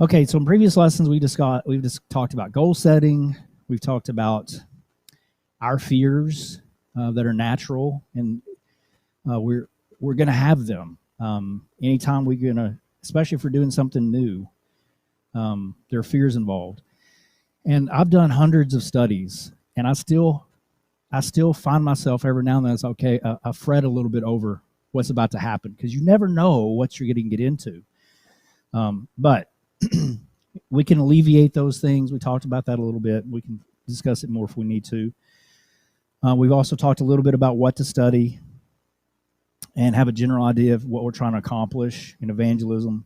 Okay, so in previous lessons, we've just talked about goal setting. We've talked about our fears that are natural, and we're going to have them anytime we're going to, especially if we're doing something new. There are fears involved, and I've done hundreds of studies, and I still find myself every now and then. It's okay. I fret a little bit over what's about to happen because you never know what you're going to get into. But we can alleviate those things. We talked about that a little bit. We can discuss it more if we need to. We've also talked a little bit about what to study and have a general idea of what we're trying to accomplish in evangelism.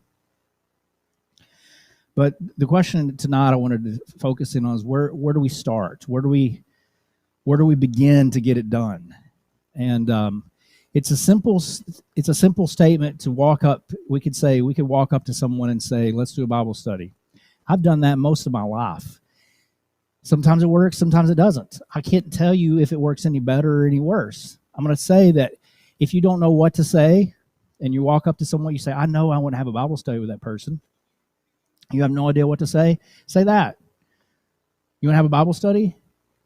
But the question tonight I wanted to focus in on is where do we start? Where do we begin to get it done? And it's a simple statement to walk up. We could walk up to someone and say, let's do a Bible study. I've done that most of my life. Sometimes it works, sometimes it doesn't. I can't tell you if it works any better or any worse. I'm going to say that if you don't know what to say and you walk up to someone, you say, I know I want to have a Bible study with that person. You have no idea what to say that. You want to have a Bible study?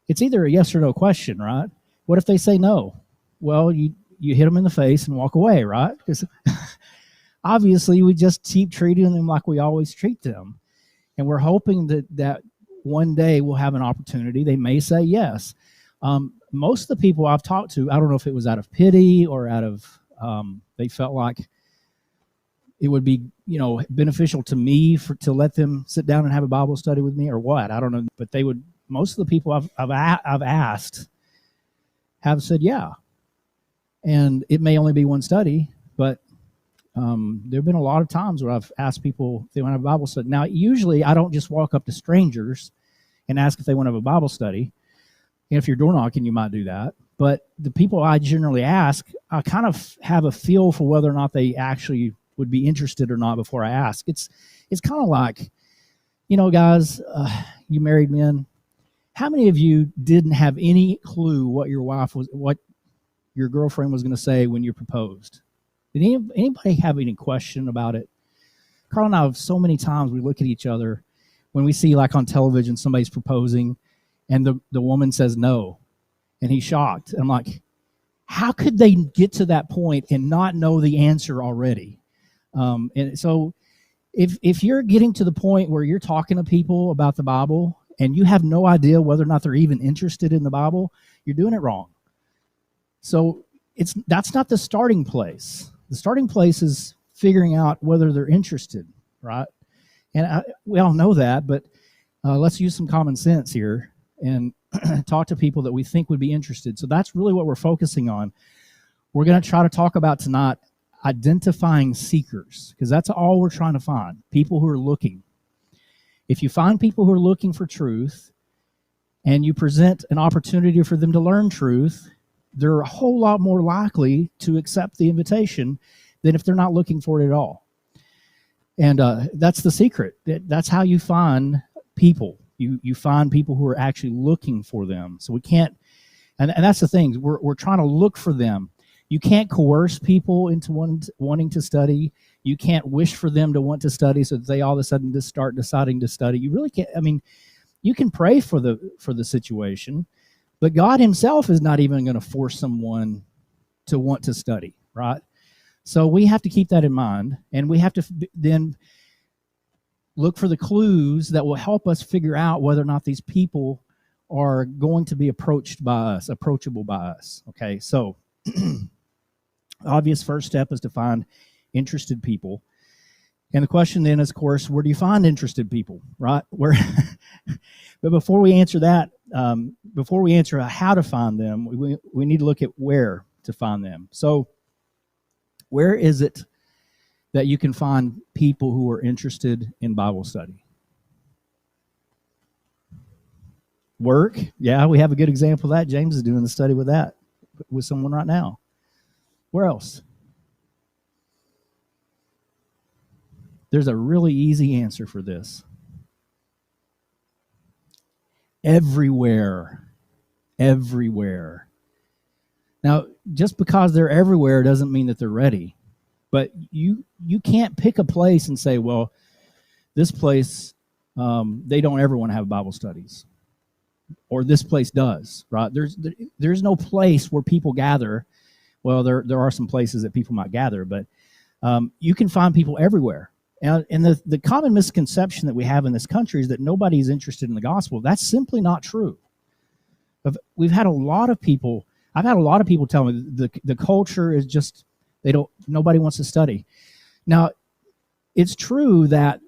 It's either a yes or no question, right? What if they say no? Well, you hit them in the face and walk away, right? Because obviously we just keep treating them like we always treat them. And we're hoping that one day we'll have an opportunity. They may say yes. Most of the people I've talked to, I don't know if it was out of pity or out of they felt like it would be beneficial to me to let them sit down and have a Bible study with me or what. I don't know. But they would. Most of the people I've asked have said yeah. And it may only be one study, but there have been a lot of times where I've asked people if they want to have a Bible study. Now, usually I don't just walk up to strangers and ask if they want to have a Bible study. If you're door knocking, you might do that. But the people I generally ask, I kind of have a feel for whether or not they actually would be interested or not before I ask. It's kind of like, guys, you married men, how many of you didn't have any clue what your girlfriend was going to say when you proposed? Did anybody have any question about it? Carl and I have so many times we look at each other when we see like on television somebody's proposing and the woman says no and he's shocked. And I'm like, how could they get to that point and not know the answer already? And so if you're getting to the point where you're talking to people about the Bible and you have no idea whether or not they're even interested in the Bible, you're doing it wrong. So that's not the starting place. The starting place is figuring out whether they're interested, right? And we all know that, but let's use some common sense here and talk to people that we think would be interested. So that's really what we're focusing on. We're going to try to talk about tonight identifying seekers, because that's all we're trying to find, people who are looking. If you find people who are looking for truth and you present an opportunity for them to learn truth, they're a whole lot more likely to accept the invitation than if they're not looking for it at all. And that's the secret. That's how you find people. You find people who are actually looking for them. So we can't, and that's the thing, we're trying to look for them. You can't coerce people into wanting to study. You can't wish for them to want to study so that they all of a sudden just start deciding to study. You really can't. I mean, you can pray for the situation, but God himself is not even going to force someone to want to study, right? So we have to keep that in mind, and we have to then look for the clues that will help us figure out whether or not these people are going to be approachable by us. Okay, so obvious first step is to find interested people. And the question then is, of course, where do you find interested people, right? But before we answer that, before we answer how to find them, we need to look at where to find them. So where is it that you can find people who are interested in Bible study? Work. Yeah, we have a good example of that. James is doing the study with someone right now. Where else? There's a really easy answer for this. Everywhere. Everywhere. Now, just because they're everywhere doesn't mean that they're ready. But you can't pick a place and say, well, this place, they don't ever want to have Bible studies, or this place does, right? There's no place where people gather. Well, there are some places that people might gather, but you can find people everywhere. And the common misconception that we have in this country is that nobody's interested in the gospel. That's simply not true. We've had a lot of people. I've had a lot of people tell me the culture is just nobody wants to study. Now, it's true that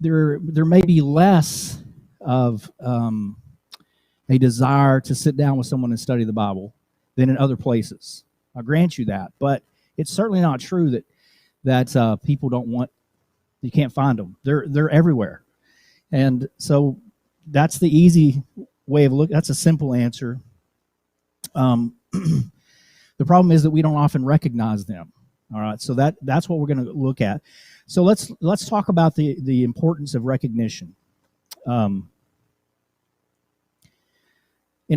there may be less of a desire to sit down with someone and study the Bible than in other places. I'll grant you that, but it's certainly not true that people don't want. You can't find them. They're everywhere, and so that's the easy way of looking. That's a simple answer. The problem is that we don't often recognize them. All right, so that's what we're going to look at. So let's talk about the importance of recognition. In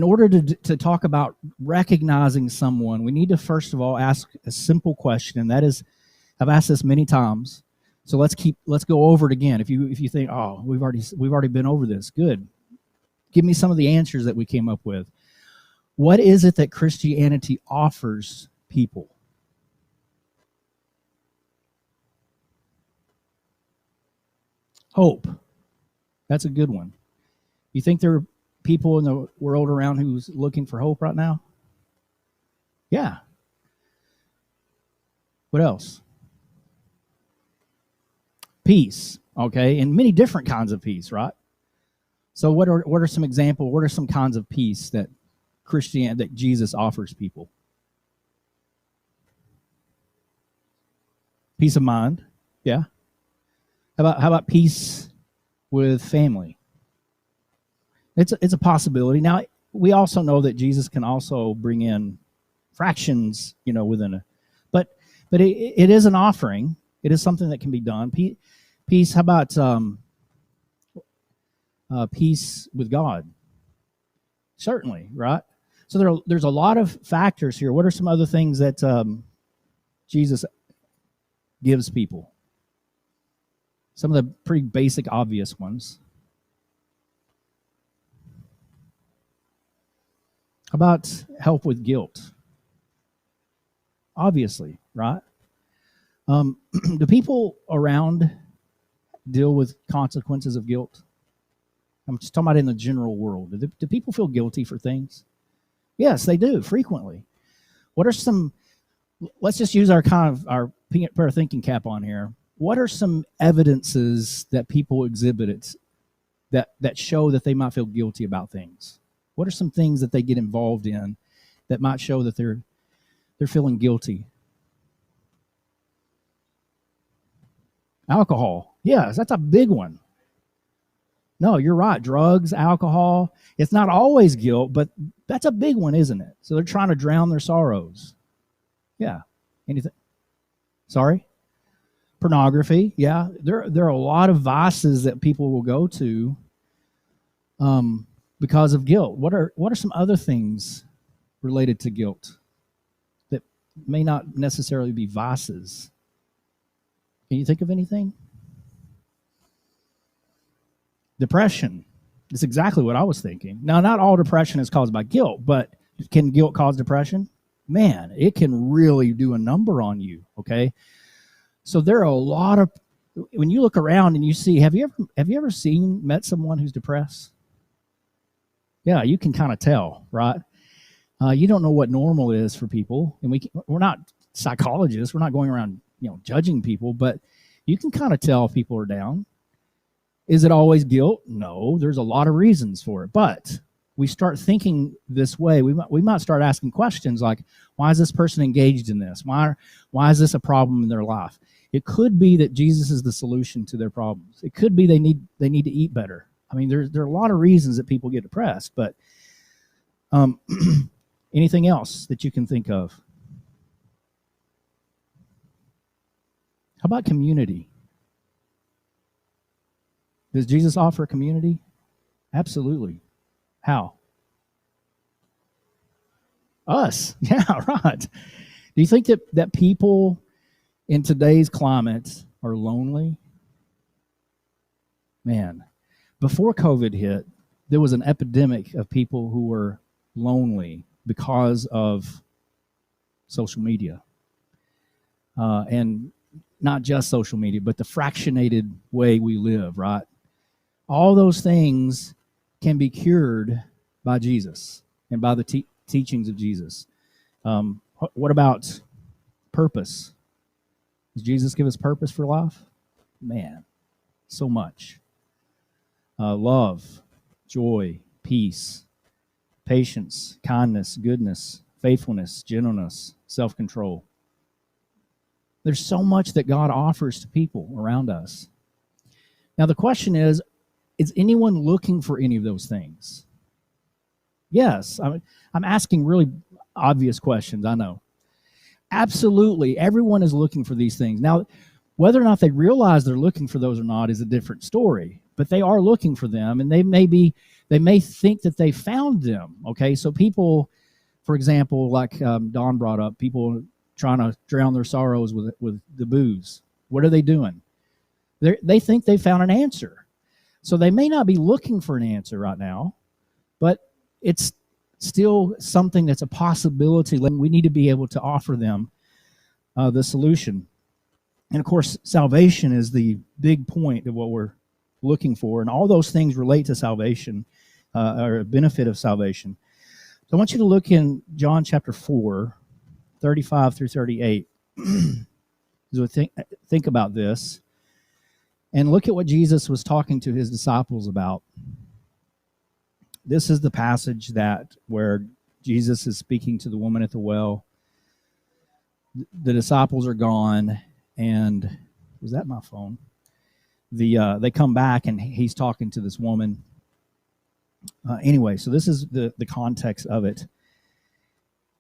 order to talk about recognizing someone, we need to first of all ask a simple question, and that is, I've asked this many times. So let's go over it again. If you think, oh, we've already been over this, good. Give me some of the answers that we came up with. What is it that Christianity offers people? Hope. That's a good one. You think there are people in the world around who's looking for hope right now? Yeah. What else? Peace. Okay, and many different kinds of peace, right? So what are some examples? What are some kinds of peace that that Jesus offers people? Peace of mind. Yeah. How about peace with family? It's a possibility. Now, we also know that Jesus can also bring in fractions, within a, but it is an offering. It is something that can be done. Peace. How about peace with God? Certainly, right? So there's a lot of factors here. What are some other things that Jesus gives people? Some of the pretty basic, obvious ones. How about help with guilt? Obviously, right? Do people around deal with consequences of guilt? I'm just talking about in the general world. Do people feel guilty for things? Yes, they do, frequently. What are some, let's just use our peanut butter thinking cap on here. What are some evidences that people exhibit that show that they might feel guilty about things? What are some things that they get involved in that might show that they're feeling guilty? Alcohol. Yes, that's a big one. No, you're right. Drugs, alcohol. It's not always guilt, but that's a big one, isn't it? So they're trying to drown their sorrows. Yeah. Anything? Sorry? Pornography. Yeah. There are a lot of vices that people will go to because of guilt. What are some other things related to guilt that may not necessarily be vices? Can you think of anything? Depression. That's exactly what I was thinking. Now, not all depression is caused by guilt, but can guilt cause depression? Man, it can really do a number on you, okay? So there are a lot of, when you look around and you see, have you ever met someone who's depressed? Yeah, you can kind of tell, right? You don't know what normal is for people, and we're not psychologists. We're not going around, judging people, but you can kind of tell if people are down. Is it always guilt? No, there's a lot of reasons for it. But we start thinking this way. We might start asking questions like, why is this person engaged in this? Why is this a problem in their life? It could be that Jesus is the solution to their problems. It could be they need to eat better. I mean, there are a lot of reasons that people get depressed. But anything else that you can think of? How about community? Does Jesus offer a community? Absolutely. How? Us. Yeah, right. Do you think that people in today's climate are lonely? Man, before COVID hit, there was an epidemic of people who were lonely because of social media. And not just social media, but the fractionated way we live, right? All those things can be cured by Jesus and by the teachings of Jesus. What about purpose? Does Jesus give us purpose for life? Man, so much. Love, joy, peace, patience, kindness, goodness, faithfulness, gentleness, self-control. There's so much that God offers to people around us. Now the question is anyone looking for any of those things? Yes. I'm asking really obvious questions, I know. Absolutely, everyone is looking for these things. Now, whether or not they realize they're looking for those or not is a different story, but they are looking for them, and they may think that they found them, okay? So people, for example, like Don brought up, people trying to drown their sorrows with the booze. What are they doing? They think they found an answer. So they may not be looking for an answer right now, but it's still something that's a possibility. We need to be able to offer them the solution. And of course, salvation is the big point of what we're looking for, and all those things relate to salvation, or a benefit of salvation. So I want you to look in John chapter 4, 35 through 38. So think about this, and look at what Jesus was talking to his disciples about. This is the passage where Jesus is speaking to the woman at the well. The disciples are gone, and was that my phone? They come back, and he's talking to this woman. Anyway, so this is the context of it.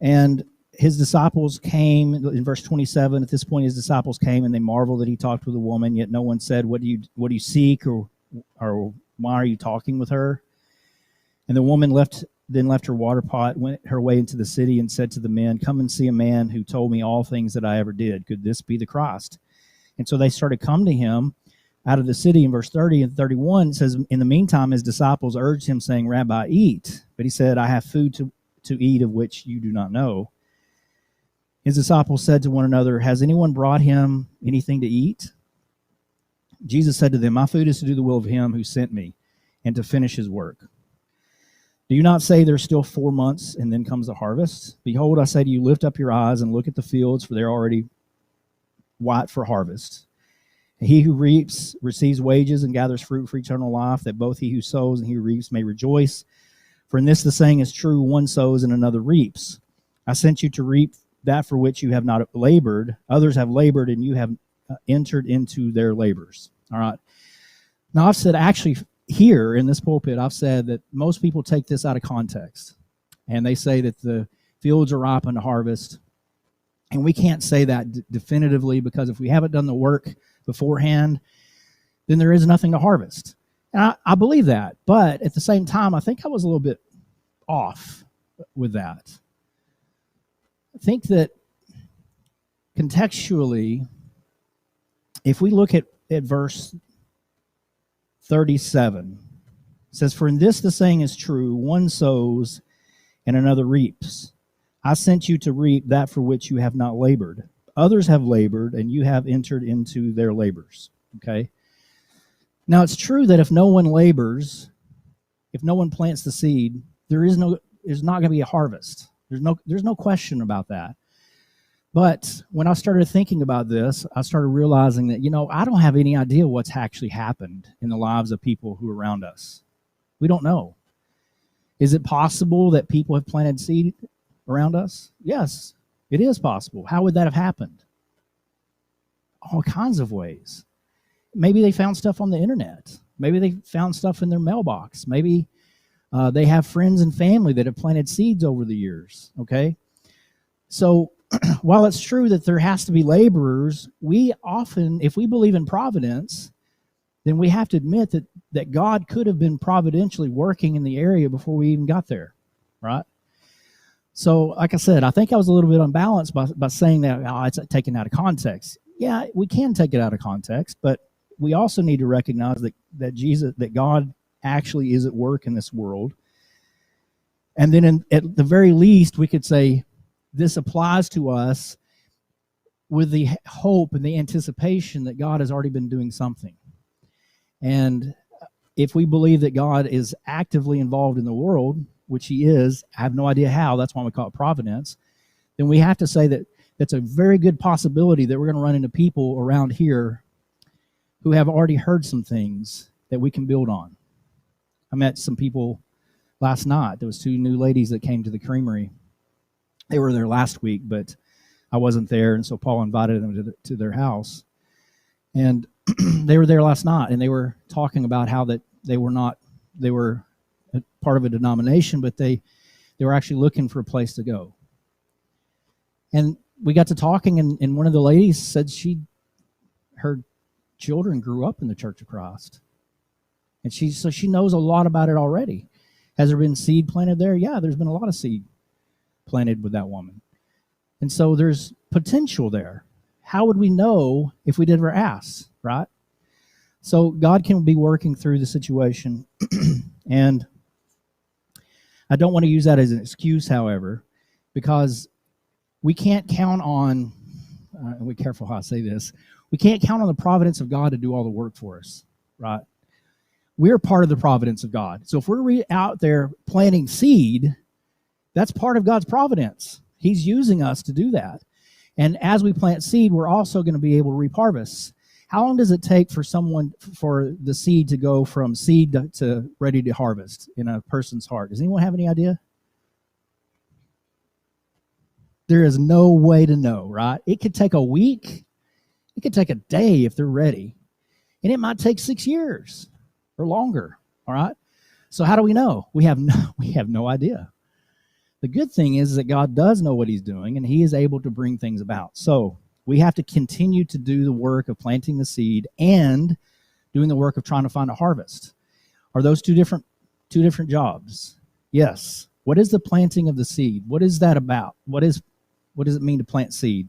And his disciples came, in verse 27, at this point his disciples came, and they marveled that he talked with a woman, yet no one said, what do you seek, or why are you talking with her? And the woman left her water pot, went her way into the city, and said to the men, come and see a man who told me all things that I ever did. Could this be the Christ? And so they started come to him out of the city. In verse 30 and 31, it says, in the meantime, his disciples urged him, saying, Rabbi, eat. But he said, I have food to eat of which you do not know. His disciples said to one another, has anyone brought him anything to eat? Jesus said to them, my food is to do the will of him who sent me, and to finish his work. Do you not say there's still 4 months, and then comes the harvest? Behold, I say to you, lift up your eyes and look at the fields, for they're already white for harvest. He who reaps receives wages and gathers fruit for eternal life, that both he who sows and he who reaps may rejoice. For in this the saying is true, one sows and another reaps. I sent you to reap that for which you have not labored. Others have labored, and you have entered into their labors. All right. Now, I've said actually here in this pulpit, I've said that most people take this out of context, and they say that the fields are ripe unto harvest. And we can't say that definitively, because if we haven't done the work beforehand, then there is nothing to harvest. And I believe that. But at the same time, I think I was a little bit off with that. I think that contextually, if we look at verse 37, it says, for in this the saying is true, one sows and another reaps. I sent you to reap that for which you have not labored. Others have labored, and you have entered into their labors. Okay? Now, it's true that if no one labors, if no one plants the seed, there's not going to be a harvest. There's no question about that. But when I started thinking about this, I started realizing that, I don't have any idea what's actually happened in the lives of people who are around us. We don't know. Is it possible that people have planted seed around us? Yes, it is possible. How would that have happened? All kinds of ways. Maybe they found stuff on the internet. Maybe they found stuff in their mailbox. Maybe they have friends and family that have planted seeds over the years, okay? So while it's true that there has to be laborers, we often, if we believe in providence, then we have to admit that God could have been providentially working in the area before we even got there, right? So, like I said, I think I was a little bit unbalanced by saying that it's taken out of context. Yeah, we can take it out of context, but we also need to recognize that God actually is at work in this world. And then at the very least, we could say this applies to us with the hope and the anticipation that God has already been doing something. And if we believe that God is actively involved in the world, which he is, I have no idea how, that's why we call it providence, then we have to say that that's a very good possibility that we're going to run into people around here who have already heard some things that we can build on. I met some people last night. There was 2 new ladies that came to the creamery. They were there last week, but I wasn't there, and so Paul invited them to their house. And they were there last night, and they were talking about how that they were part of a denomination, but they were actually looking for a place to go. And we got to talking, and one of the ladies said her children grew up in the Church of Christ. And she knows a lot about it already. Has there been seed planted there? Yeah, there's been a lot of seed planted with that woman. And so there's potential there. How would we know if we never asked, right? So God can be working through the situation. And I don't want to use that as an excuse, however, because we can't count on, and be careful how I say this, we can't count on the providence of God to do all the work for us, right? We're part of the providence of God. So if we're out there planting seed, that's part of God's providence. He's using us to do that. And as we plant seed, we're also going to be able to reap harvests. How long does it take for the seed to go from seed to ready to harvest in a person's heart? Does anyone have any idea? There is no way to know, right? It could take a week. It could take a day if they're ready. And it might take 6 years or longer, all right? So how do we know? We have no idea. The good thing is that God does know what he's doing, and he is able to bring things about. So we have to continue to do the work of planting the seed and doing the work of trying to find a harvest. Are those two different jobs? Yes. What is the planting of the seed? What is that about? What does it mean to plant seed?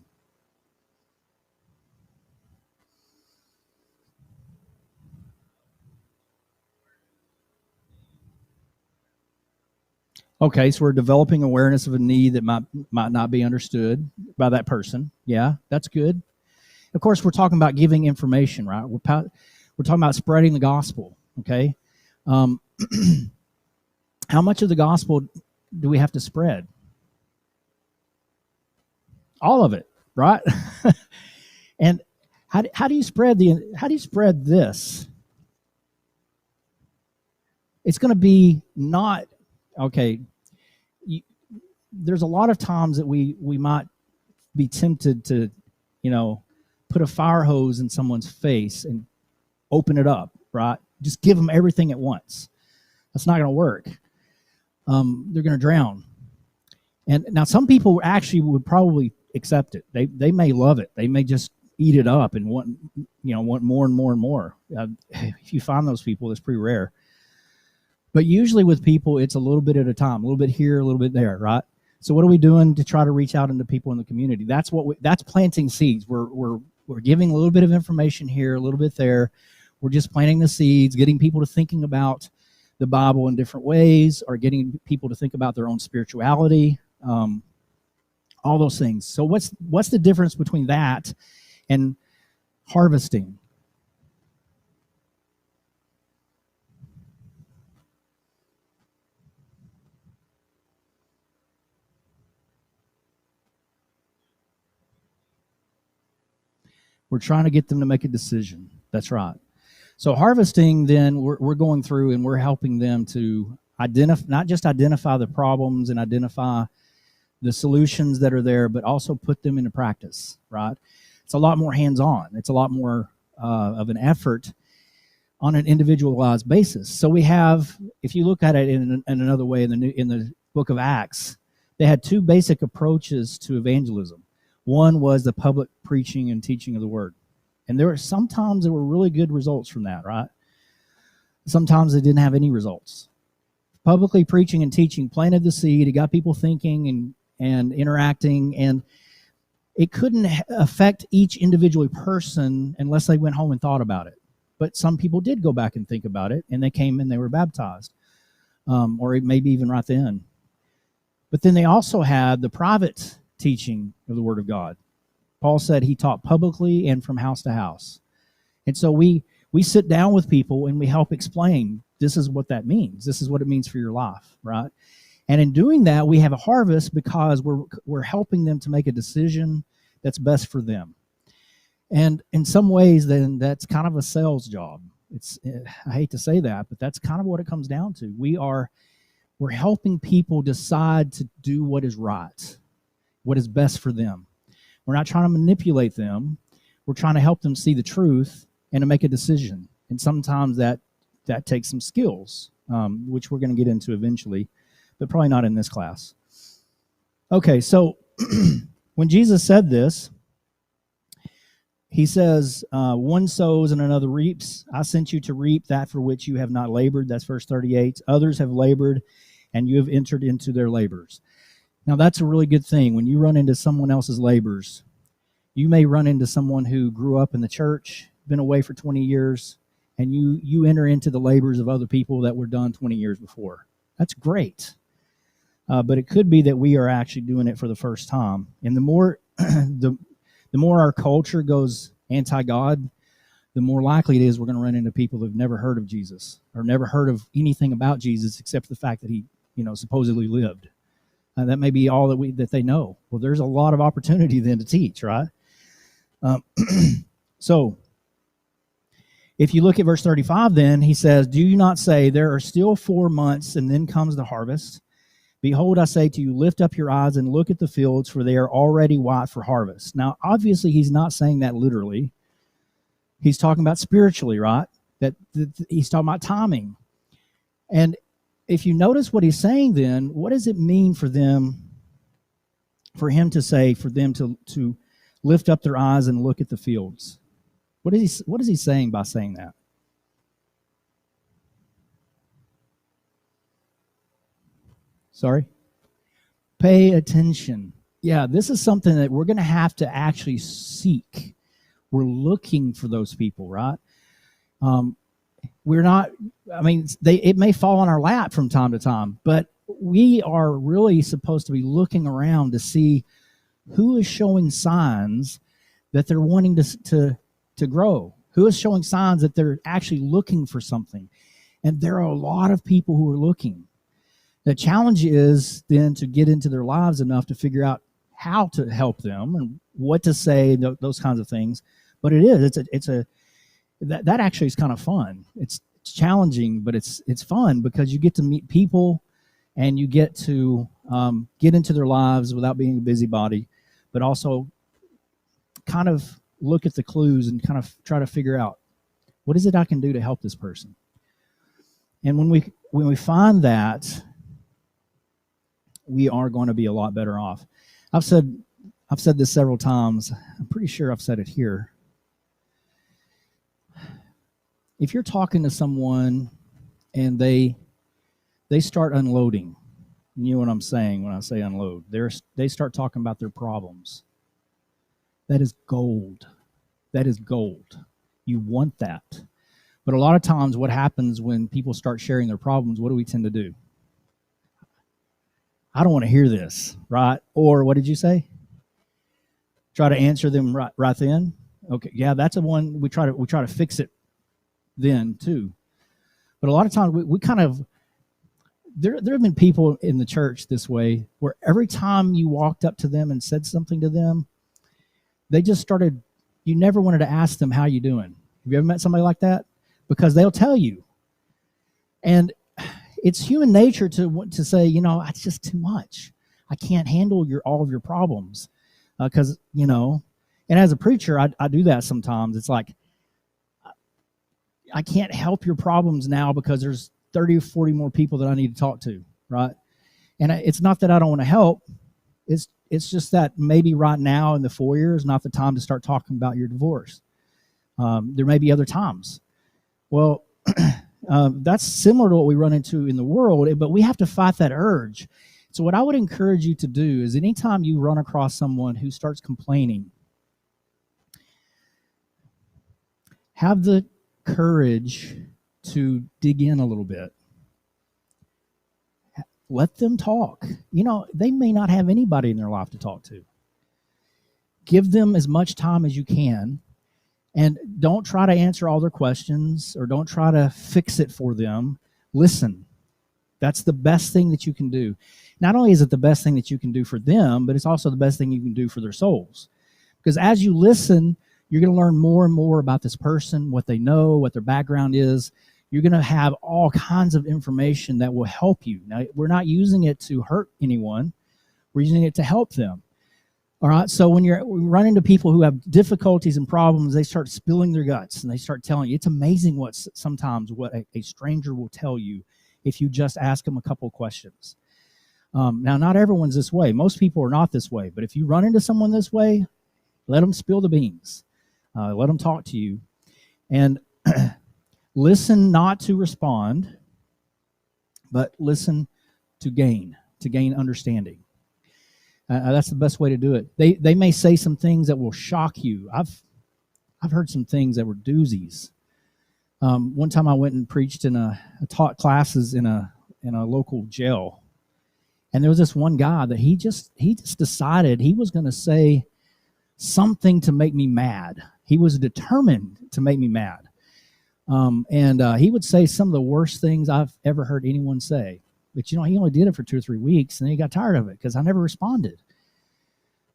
Okay, so we're developing awareness of a need that might not be understood by that person. Yeah, that's good. Of course, we're talking about giving information, right? We're talking about spreading the gospel, okay? How much of the gospel do we have to spread? All of it, right? And how do you spread this? It's going to be not okay. There's a lot of times that we might be tempted to, put a fire hose in someone's face and open it up, right? Just give them everything at once. That's not going to work. They're going to drown. And now some people actually would probably accept it. They may love it. They may just eat it up and want more and more and more. If you find those people, it's pretty rare. But usually with people, it's a little bit at a time, a little bit here, a little bit there, right? So what are we doing to try to reach out into people in the community? That's planting seeds. We're giving a little bit of information here, a little bit there. We're just planting the seeds, getting people to thinking about the Bible in different ways, or getting people to think about their own spirituality, all those things. So what's the difference between that and harvesting? We're trying to get them to make a decision. That's right. So harvesting, then, we're going through and we're helping them to not just identify the problems and identify the solutions that are there, but also put them into practice, right? It's a lot more hands-on. It's a lot more of an effort on an individualized basis. So we have, if you look at it in another way, in the book of Acts, they had 2 basic approaches to evangelism. One was the public preaching and teaching of the word. And sometimes there were really good results from that, right? Sometimes they didn't have any results. Publicly preaching and teaching planted the seed. It got people thinking and interacting, and it couldn't affect each individual person unless they went home and thought about it. But some people did go back and think about it, and they came and they were baptized, or maybe even right then. But then they also had the private teaching of the Word of God. Paul said he taught publicly and from house to house. And so we sit down with people and we help explain, this is what that means. This is what it means for your life, right? And in doing that, we have a harvest because we're helping them to make a decision that's best for them. And in some ways, then that's kind of a sales job. I hate to say that, but that's kind of what it comes down to. We're helping people decide to do what is right, what is best for them. We're not trying to manipulate them. We're trying to help them see the truth and to make a decision. And sometimes that takes some skills, which we're going to get into eventually, but probably not in this class. Okay, so when Jesus said this, he says, one sows and another reaps. I sent you to reap that for which you have not labored. That's verse 38. Others have labored, and you have entered into their labors. Now, that's a really good thing. When you run into someone else's labors, you may run into someone who grew up in the church, been away for 20 years, and you enter into the labors of other people that were done 20 years before. That's great. But it could be that we are actually doing it for the first time. And the more the more our culture goes anti-God, the more likely it is we're going to run into people who've never heard of Jesus or never heard of anything about Jesus except the fact that he, supposedly lived. That may be all that they know. Well, there's a lot of opportunity then to teach, right? So, if you look at verse 35, then he says, "Do you not say there are still 4 months, and then comes the harvest? Behold, I say to you, lift up your eyes and look at the fields, for they are already white for harvest." Now, obviously, he's not saying that literally. He's talking about spiritually, right? That he's talking about timing. And if you notice what he's saying, then what does it mean for them, for him to say, for them to lift up their eyes and look at the fields? What is he saying by saying that? Sorry? Pay attention. Yeah, this is something that we're going to have to actually seek. We're looking for those people, right? We're not, it may fall on our lap from time to time, but we are really supposed to be looking around to see who is showing signs that they're wanting to grow, who is showing signs that they're actually looking for something. And there are a lot of people who are looking. The challenge is then to get into their lives enough to figure out how to help them and what to say, those kinds of things. But that actually is kind of fun. It's challenging, but it's fun because you get to meet people and you get to get into their lives without being a busybody, but also kind of look at the clues and kind of try to figure out, what is it I can do to help this person? And when we find that, we are going to be a lot better off. I've said this several times. I'm pretty sure I've said it here. If you're talking to someone and they start unloading, you know what I'm saying when I say unload. They start talking about their problems. That is gold. That is gold. You want that. But a lot of times what happens when people start sharing their problems, what do we tend to do? I don't want to hear this, right? Or what did you say? Try to answer them right then? Okay, yeah, that's the one we try to fix it then too. But a lot of times we kind of, there have been people in the church this way where every time you walked up to them and said something to them, they just started, you never wanted to ask them, how you doing? Have you ever met somebody like that? Because they'll tell you. And it's human nature to say, it's just too much. I can't handle all of your problems. Because, and as a preacher, I do that sometimes. It's like, I can't help your problems now because there's 30 or 40 more people that I need to talk to, right? And it's not that I don't want to help. It's just that maybe right now in the foyer is not the time to start talking about your divorce. There may be other times. Well, that's similar to what we run into in the world, but we have to fight that urge. So what I would encourage you to do is anytime you run across someone who starts complaining, have the courage to dig in a little bit. Let them talk. They may not have anybody in their life to talk to. Give them as much time as you can, and don't try to answer all their questions or don't try to fix it for them. Listen. That's the best thing that you can do. Not only is it the best thing that you can do for them, but it's also the best thing you can do for their souls. Because as you listen, you're going to learn more and more about this person, what they know, what their background is. You're going to have all kinds of information that will help you. Now, we're not using it to hurt anyone. We're using it to help them. All right, so when you run into people who have difficulties and problems, they start spilling their guts, and they start telling you. It's amazing sometimes what a stranger will tell you if you just ask them a couple of questions. Now, not everyone's this way. Most people are not this way. But if you run into someone this way, let them spill the beans. Let them talk to you. And listen not to respond, but listen to gain understanding. That's the best way to do it. They may say some things that will shock you. I've heard some things that were doozies. One time I went and preached taught classes in a local jail, and there was this one guy that he just decided he was going to say something to make me mad. He was determined to make me mad, and he would say some of the worst things I've ever heard anyone say. But he only did it for 2 or 3 weeks, and then he got tired of it because I never responded.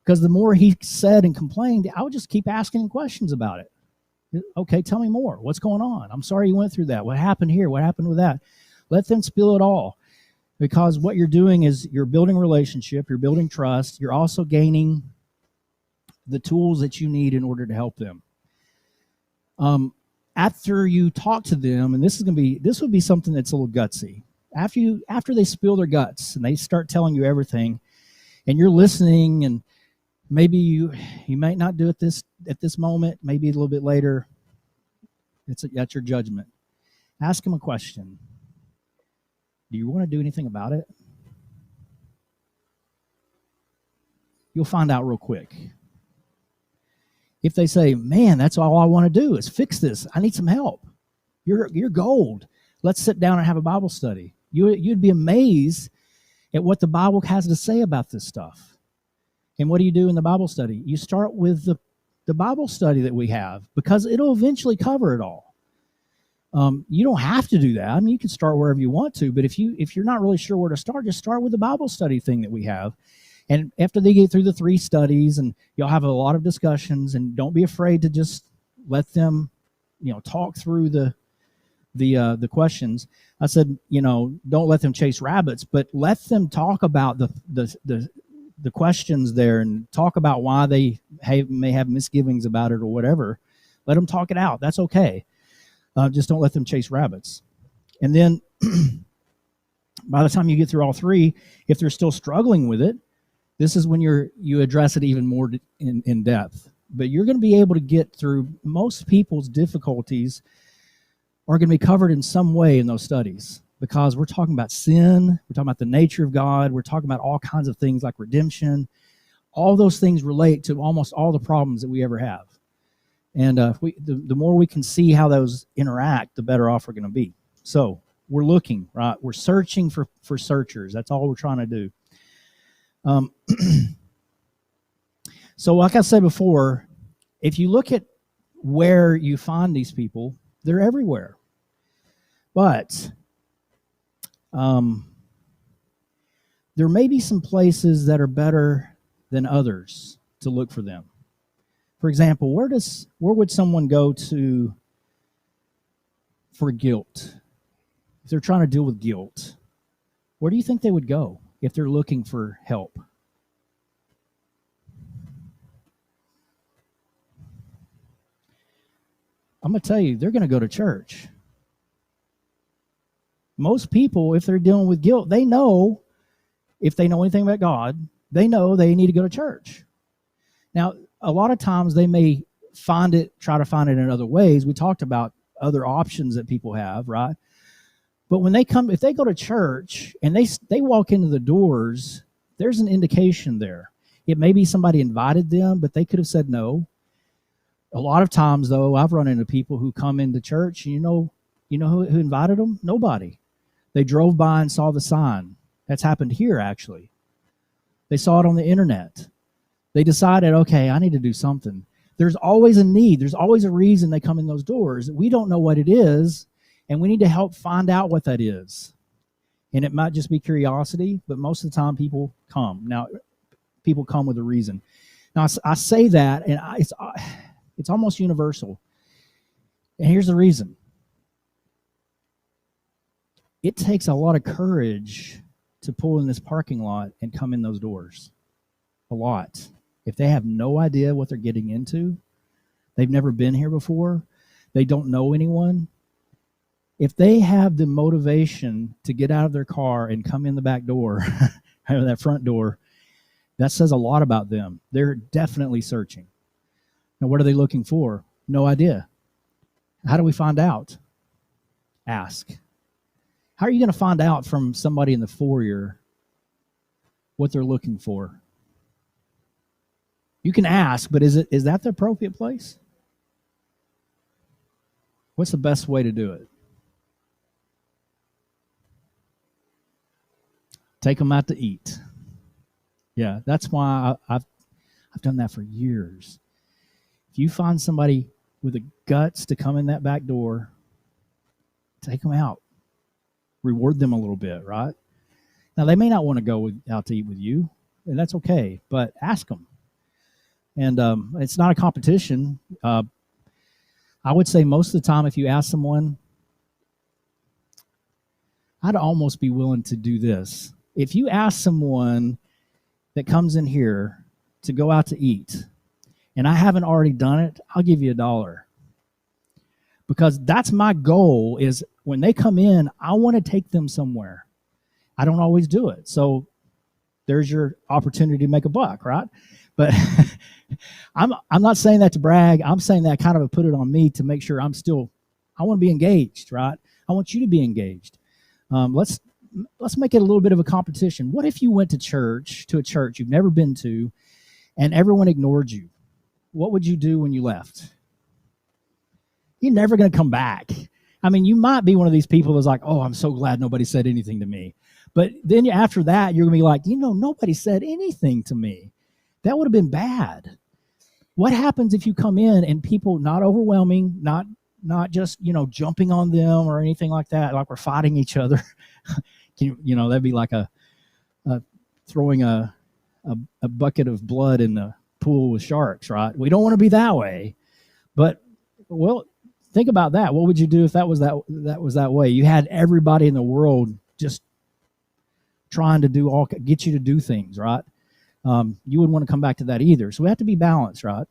Because the more he said and complained, I would just keep asking him questions about it. Okay, tell me more. What's going on? I'm sorry you went through that. What happened here? What happened with that? Let them spill it all. Because what you're doing is you're building relationship, you're building trust, you're also gaining the tools that you need in order to help them. After you talk to them, and this would be something that's a little gutsy. After they spill their guts and they start telling you everything, and you're listening, and maybe you might not do it at this moment, maybe a little bit later. That's your judgment. Ask them a question. Do you want to do anything about it? You'll find out real quick. If they say, man, that's all I want to do is fix this. I need some help. You're gold. Let's sit down and have a Bible study. You'd be amazed at what the Bible has to say about this stuff. And what do you do in the Bible study? You start with the Bible study that we have, because it'll eventually cover it all. You don't have to do that. I mean, you can start wherever you want to, but if you're not really sure where to start, just start with the Bible study thing that we have. And after they get through the 3 studies, and you'll have a lot of discussions, and don't be afraid to just let them, talk through the questions. I said, don't let them chase rabbits, but let them talk about the questions there, and talk about why they may have misgivings about it or whatever. Let them talk it out. That's okay. Just don't let them chase rabbits. And then by the time you get through all 3, if they're still struggling with it, this is when you address it even more in depth. But you're going to be able to get through most people's difficulties are going to be covered in some way in those studies, because we're talking about sin, we're talking about the nature of God, we're talking about all kinds of things like redemption. All those things relate to almost all the problems that we ever have. And the more we can see how those interact, the better off we're going to be. So we're looking, right? We're searching for searchers. That's all we're trying to do. So like I said before, if you look at where you find these people, they're everywhere. But there may be some places that are better than others to look for them. For example, where would someone go to for guilt? If they're trying to deal with guilt, where do you think they would go if they're looking for help? I'm going to tell you, they're going to go to church. Most people, if they're dealing with guilt, they know, if they know anything about God, they know they need to go to church. Now, a lot of times they may try to find it in other ways. We talked about other options that people have, right? But if they go to church and they walk into the doors, there's an indication there. It may be somebody invited them, but they could have said no. A lot of times, though, I've run into people who come into church, and you know who invited them? Nobody. They drove by and saw the sign. That's happened here, actually. They saw it on the internet. They decided, okay, I need to do something. There's always a need. There's always a reason they come in those doors. We don't know what it is, and we need to help find out what that is. And it might just be curiosity, but most of the time people come. Now, people come with a reason. Now, I say that, and it's almost universal. And here's the reason. It takes a lot of courage to pull in this parking lot and come in those doors. A lot. If they have no idea what they're getting into, they've never been here before, they don't know anyone, if they have the motivation to get out of their car and come in the back door, or that front door, that says a lot about them. They're definitely searching. Now, what are they looking for? No idea. How do we find out? Ask. How are you going to find out from somebody in the foyer what they're looking for? You can ask, but is that the appropriate place? What's the best way to do it? Take them out to eat. Yeah, that's why I've done that for years. If you find somebody with the guts to come in that back door, take them out. Reward them a little bit, right? Now, they may not want to go out to eat with you, and that's okay, but ask them. And it's not a competition. I would say most of the time, if you ask someone, I'd almost be willing to do this. If you ask someone that comes in here to go out to eat, and I haven't already done it, I'll give you $1. Because that's my goal, is when they come in, I want to take them somewhere. I don't always do it. So there's your opportunity to make a buck, right? But I'm not saying that to brag. I'm saying that kind of put it on me to make sure I want to be engaged, right? I want you to be engaged. Let's make it a little bit of a competition. What if you went to a church you've never been to, and everyone ignored you? What would you do when you left? You're never going to come back. I mean, you might be one of these people that's like, oh, I'm so glad nobody said anything to me. But then after that, you're going to be like, nobody said anything to me. That would have been bad. What happens if you come in and people, not overwhelming, not just, jumping on them or anything like that, like we're fighting each other. That'd be like throwing a bucket of blood in the pool with sharks, right? We don't want to be that way. But, well, think about that. What would you do if that was that way? You had everybody in the world just trying to get you to do things, right? You wouldn't want to come back to that either. So we have to be balanced, right?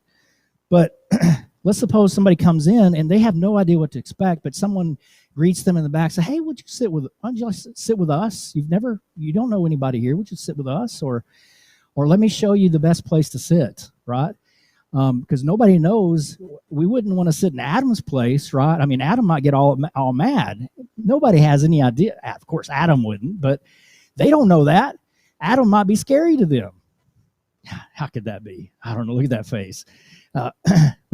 But let's suppose somebody comes in and they have no idea what to expect, but someone greets them in the back, say, hey, why don't you sit with us? You don't know anybody here. Would you sit with us? Or let me show you the best place to sit, right? Because nobody knows. We wouldn't want to sit in Adam's place, right? I mean, Adam might get all mad. Nobody has any idea. Of course, Adam wouldn't, but they don't know that. Adam might be scary to them. How could that be? I don't know. Look at that face. But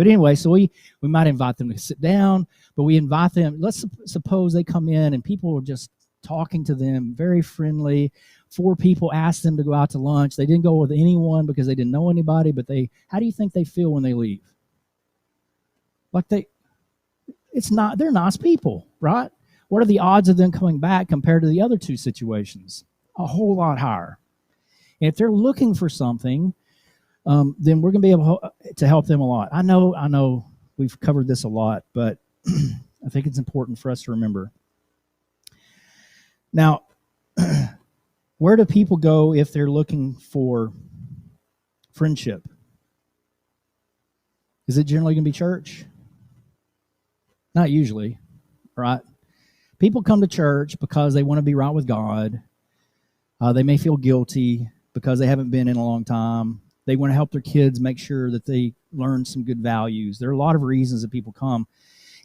anyway, so we might invite them to sit down, but we invite them. Let's suppose they come in and people are just talking to them, very friendly. 4 people asked them to go out to lunch. They didn't go with anyone because they didn't know anybody, but how do you think they feel when they leave? Like they're nice people, right? What are the odds of them coming back compared to the other 2 situations? A whole lot higher. And if they're looking for something, then we're going to be able to help them a lot. I know we've covered this a lot, but I think it's important for us to remember. Now, where do people go if they're looking for friendship? Is it generally going to be church? Not usually, right? People come to church because they want to be right with God. They may feel guilty because they haven't been in a long time. They want to help their kids make sure that they learn some good values. There are a lot of reasons that people come.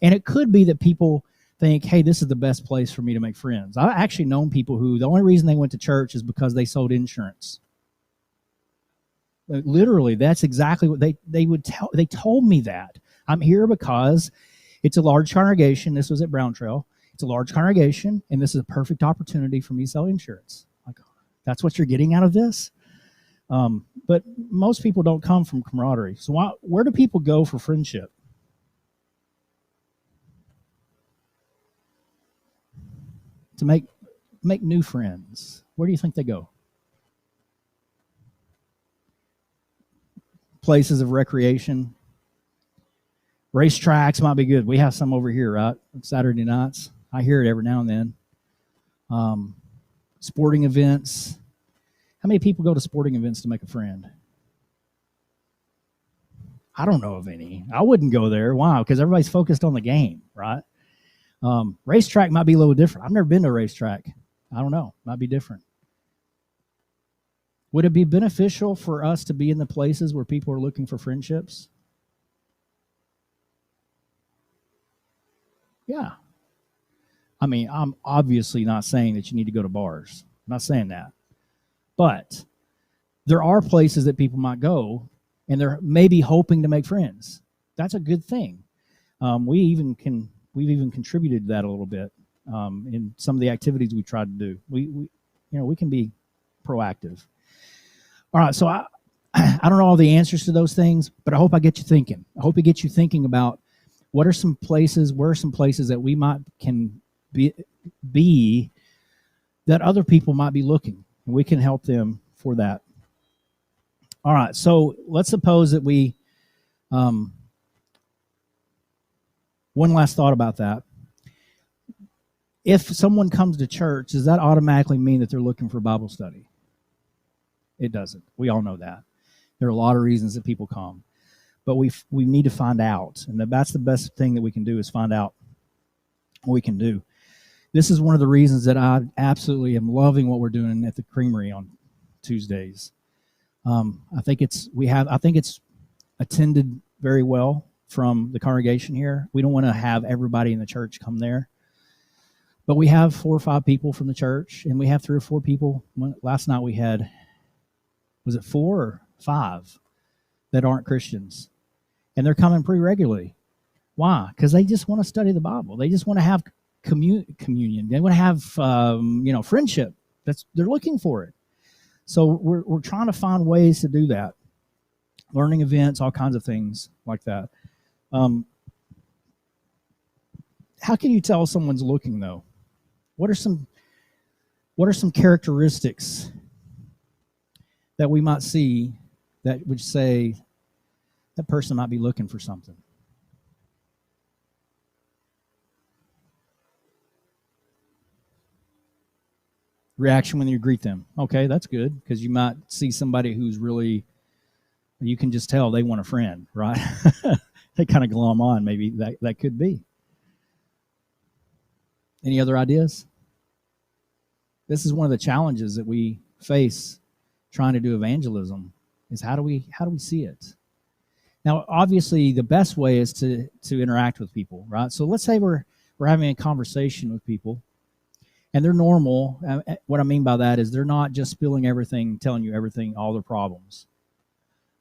And it could be that people think, hey, this is the best place for me to make friends. I've actually known people who the only reason they went to church is because they sold insurance. Literally, that's exactly what they would tell. They told me that. I'm here because it's a large congregation. This was at Brown Trail. It's a large congregation, and this is a perfect opportunity for me to sell insurance. Like, that's what you're getting out of this? But most people don't come from camaraderie. So where do people go for friendship? To make new friends. Where do you think they go? Places of recreation. Racetracks might be good. We have some over here, right? Saturday nights. I hear it every now and then. Sporting events. How many people go to sporting events to make a friend? I don't know of any. I wouldn't go there. Why? Because everybody's focused on the game, right? Racetrack might be a little different. I've never been to a racetrack. I don't know. Might be different. Would it be beneficial for us to be in the places where people are looking for friendships? Yeah. I mean, I'm obviously not saying that you need to go to bars. I'm not saying that. But there are places that people might go, and they're maybe hoping to make friends. That's a good thing. We've even contributed to that a little bit in some of the activities we tried to do. We can be proactive. All right, so I don't know all the answers to those things, but I hope I get you thinking. I hope it gets you thinking about where are some places that we can be that other people might be looking, and we can help them for that. All right, so let's suppose that we, one last thought about that. If someone comes to church, does that automatically mean that they're looking for Bible study? It doesn't. We all know that. There are a lot of reasons that people come. But we need to find out, and that's the best thing that we can do is find out what we can do. This is one of the reasons that I absolutely am loving what we're doing at the Creamery on Tuesdays. I think it's attended very well from the congregation here. We don't want to have everybody in the church come there, but we have 4 or 5 people from the church, and we have 3 or 4 people. Last night we had, was it 4 or 5 that aren't Christians? And they're coming pretty regularly. Why? Because they just want to study the Bible. They just want to have communion. They want to have friendship. They're looking for it. So we're trying to find ways to do that. Learning events, all kinds of things like that. How can you tell someone's looking though? What are some characteristics that we might see that would say that person might be looking for something? Reaction when you greet them. Okay, that's good, because you might see somebody who's really, you can just tell they want a friend, right? They kind of glom on. Maybe that could be. Any other ideas? This is one of the challenges that we face trying to do evangelism, is how do we see it? Now, obviously, the best way is to interact with people, right? So let's say we're having a conversation with people, and they're normal. What I mean by that is they're not just spilling everything, telling you everything, all their problems.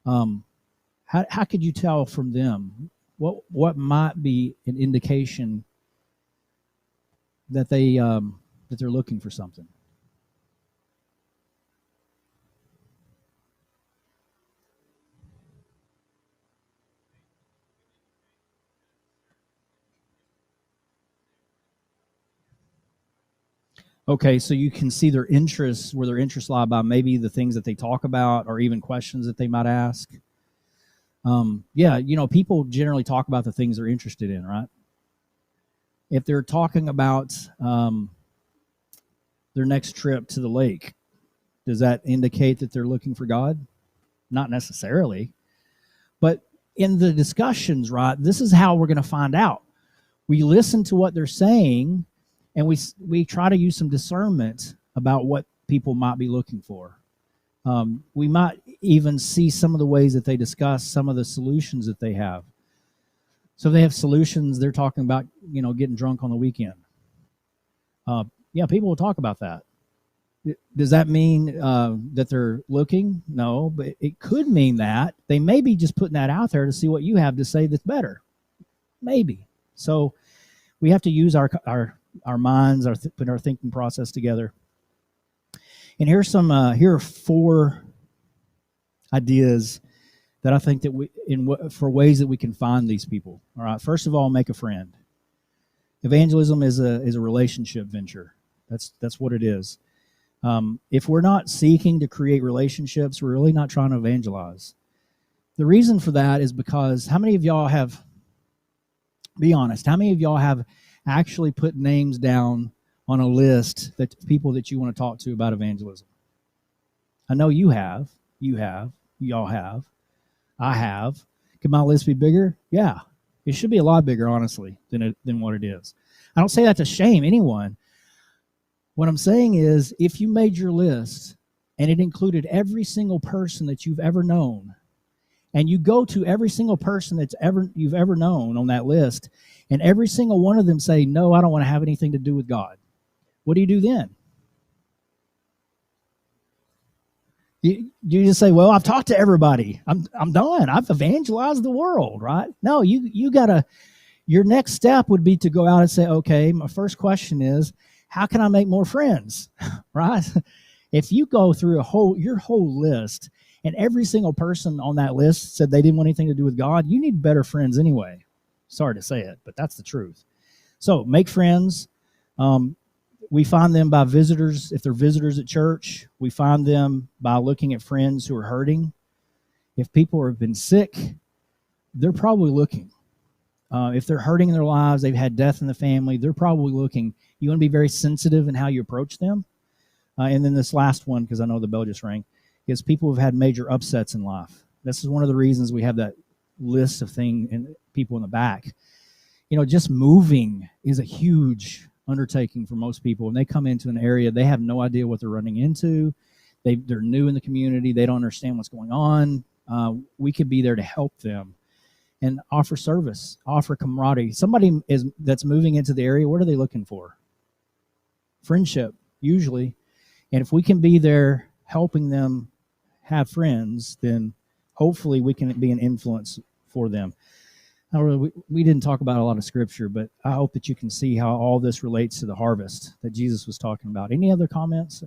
How could you tell from them what might be an indication that they're looking for something? Okay, so you can see their interests, where their interests lie by maybe the things that they talk about, or even questions that they might ask. People generally talk about the things they're interested in, right? If they're talking about their next trip to the lake, does that indicate that they're looking for God? Not necessarily. But in the discussions, right, this is how we're going to find out. We listen to what they're saying, and we try to use some discernment about what people might be looking for. We might even see some of the ways that they discuss some of the solutions that they have. So if they have solutions, they're talking about, getting drunk on the weekend. People will talk about that. Does that mean that they're looking? No, but it could mean that they may be just putting that out there to see what you have to say that's better. Maybe. So we have to use our minds, put our thinking process together. And here are 4 ideas that I think that for ways that we can find these people. All right. First of all, make a friend. Evangelism is a relationship venture. That's what it is. If we're not seeking to create relationships, we're really not trying to evangelize. The reason for that is because how many of y'all have, be honest, how many of y'all have actually put names down on a list that people that you want to talk to about evangelism? I know you have. Y'all have. I have. Could my list be bigger? Yeah. It should be a lot bigger, honestly, than what it is. I don't say that to shame anyone. What I'm saying is, if you made your list and it included every single person that you've ever known, and you go to every single person you've ever known on that list, and every single one of them say, no, I don't want to have anything to do with God, what do you do then? You just say, well, I've talked to everybody. I'm done. I've evangelized the world, right? No, you gotta. Your next step would be to go out and say, okay, my first question is, how can I make more friends, right? If you go through your whole list and every single person on that list said they didn't want anything to do with God, you need better friends anyway. Sorry to say it, but that's the truth. So make friends. We find them by visitors. If they're visitors at church, we find them by looking at friends who are hurting. If people have been sick, they're probably looking. If they're hurting in their lives, they've had death in the family, they're probably looking. You want to be very sensitive in how you approach them. And then this last one, because I know the bell just rang, is people who've had major upsets in life. This is one of the reasons we have that list of things and people in the back. Just moving is a huge undertaking for most people. When they come into an area, they have no idea what they're running into. They're new in the community. They don't understand what's going on. We could be there to help them and offer service, offer camaraderie. Somebody that's moving into the area, what are they looking for? Friendship, usually. And if we can be there helping them have friends, then hopefully we can be an influence for them. We didn't talk about a lot of scripture, but I hope that you can see how all this relates to the harvest that Jesus was talking about. Any other comments?